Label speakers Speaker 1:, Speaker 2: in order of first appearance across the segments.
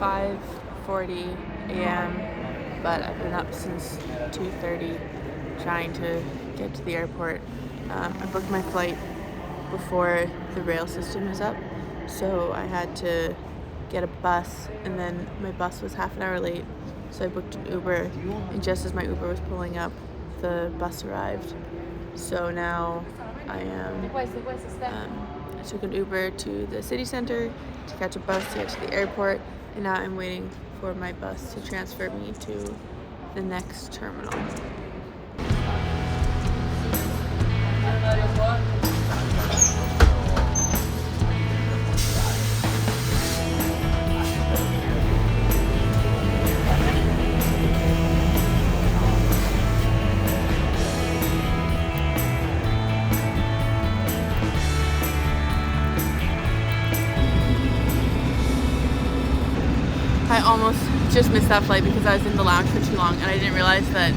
Speaker 1: 5:40 a.m., but I've been up since 2:30 trying to get to the airport. I booked my flight before the rail system is up, so I had to get a bus, and then my bus was half an hour late, so I booked an Uber, and just as my Uber was pulling up, the bus arrived. So now I took an Uber to the city center to catch a bus to get to the airport, and now I'm waiting for my bus to transfer me to the next terminal. I almost just missed that flight because I was in the lounge for too long, and I didn't realize that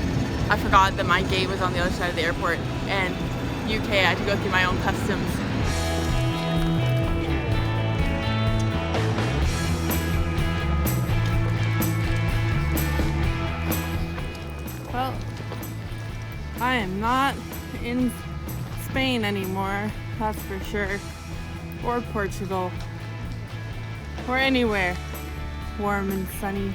Speaker 1: I forgot that my gate was on the other side of the airport, and UK I had to go through my own customs. Well, I am not in Spain anymore, that's for sure, or Portugal, or anywhere warm and sunny.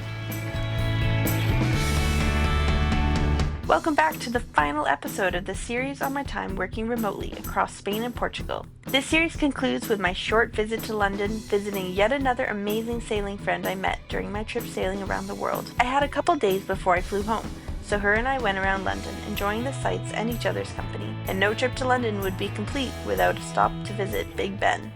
Speaker 2: Welcome back to the final episode of the series on my time working remotely across Spain and Portugal. This series concludes with my short visit to London, visiting yet another amazing sailing friend I met during my trip sailing around the world. I had a couple days before I flew home, so her and I went around London, enjoying the sights and each other's company. And no trip to London would be complete without a stop to visit Big Ben.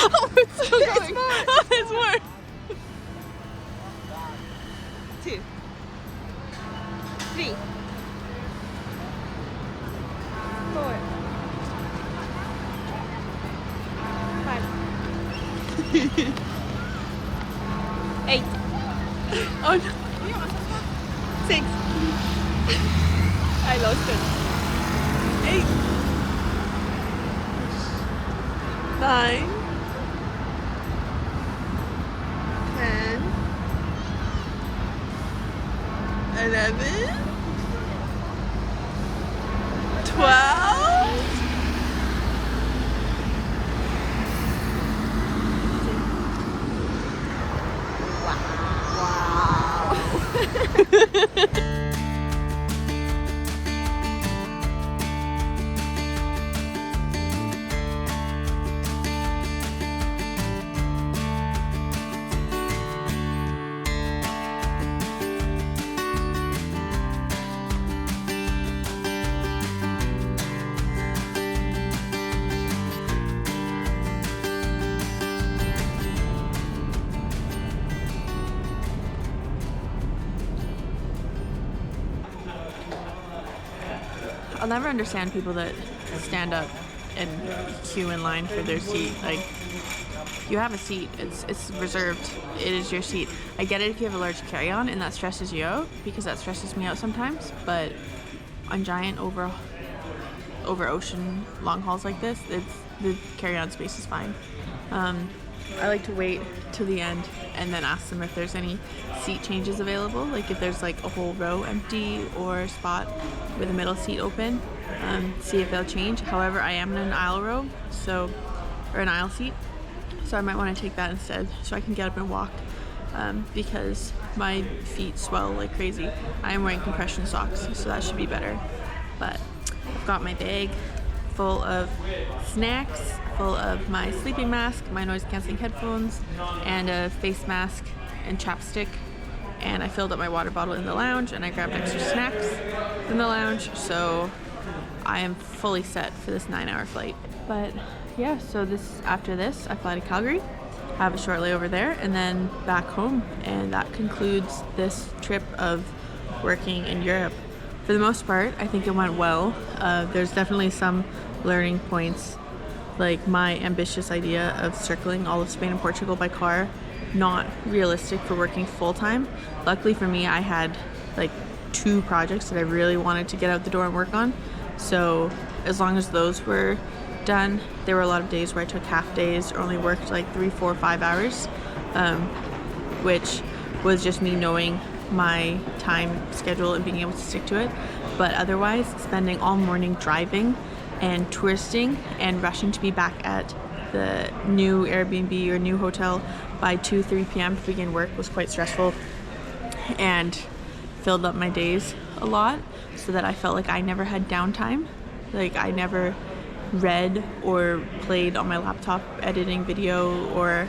Speaker 1: Oh, it's still going. Oh, there's more. 2, 3, 4, 5, 8. Oh no. 6. I lost it. 8, 9, 10, 11, 12. Wow. I'll never understand people that stand up and queue in line for their seat. Like, you have a seat. It's reserved. It is your seat. I get it if you have a large carry-on and that stresses you out, because that stresses me out sometimes. But on giant over ocean long hauls like this, the carry-on space is fine. I like to wait till the end and then ask them if there's any seat changes available, like if there's like a whole row empty or a spot with a middle seat open, see if they'll change. However, I am in an aisle row, or an aisle seat, so I might want to take that instead so I can get up and walk, because my feet swell like crazy. I am wearing compression socks, so that should be better. But I've got my bag full of snacks, full of my sleeping mask, my noise-canceling headphones, and a face mask and chapstick. And I filled up my water bottle in the lounge, and I grabbed extra snacks in the lounge, so I am fully set for this 9-hour flight. But yeah, so after this, I fly to Calgary, have a short layover there, and then back home. And that concludes this trip of working in Europe for the most part, I think it went well. There's definitely some learning points, like my ambitious idea of circling all of Spain and Portugal by car, not realistic for working full-time. Luckily for me, I had like 2 projects that I really wanted to get out the door and work on. So as long as those were done, there were a lot of days where I took half days or only worked like 3, 4, 5 hours, which was just me knowing my time schedule and being able to stick to it. But otherwise, spending all morning driving and touristing and rushing to be back at the new Airbnb or new hotel by 2, 3 p.m. to begin work was quite stressful and filled up my days a lot, so that I felt like I never had downtime. Like I never read or played on my laptop editing video or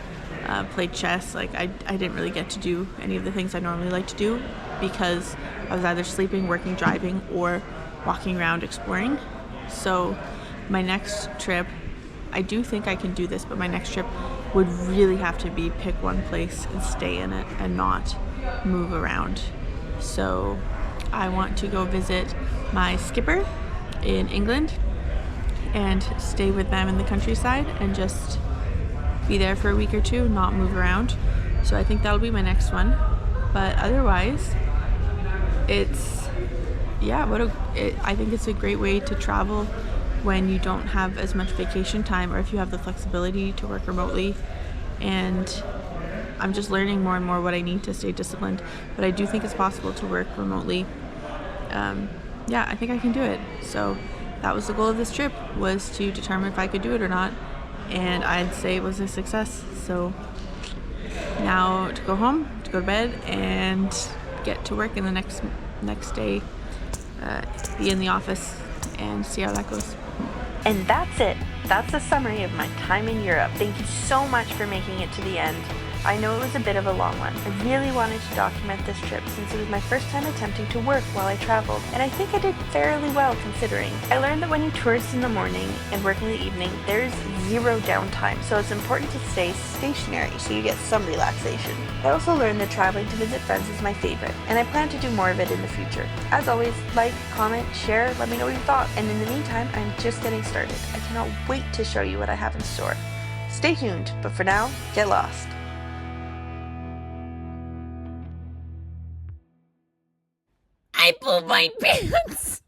Speaker 1: played chess. Like I didn't really get to do any of the things I normally like to do because I was either sleeping, working, driving, or walking around exploring. So my next trip, I do think I can do this, but my next trip would really have to be pick one place and stay in it and not move around. So I want to go visit my skipper in England and stay with them in the countryside and just be there for a week or 2, not move around. So I think that'll be my next one. But otherwise, I think it's a great way to travel when you don't have as much vacation time, or if you have the flexibility to work remotely. And I'm just learning more and more what I need to stay disciplined. But I do think it's possible to work remotely. I think I can do it. So that was the goal of this trip, was to determine if I could do it or not. And I'd say it was a success. So now to go home, to go to bed, and get to work in the next day, be in the office and see how that goes.
Speaker 2: And that's it. That's the summary of my time in Europe. Thank you so much for making it to the end. I know it was a bit of a long one. I really wanted to document this trip since it was my first time attempting to work while I traveled, and I think I did fairly well considering. I learned that when you tourist in the morning and work in the evening, there's 0 downtime, so it's important to stay stationary so you get some relaxation. I also learned that traveling to visit friends is my favorite, and I plan to do more of it in the future. As always, like, comment, share, let me know what you thought, and in the meantime, I'm just getting started. I cannot wait to show you what I have in store. Stay tuned, but for now, get lost.
Speaker 3: I pulled my pants.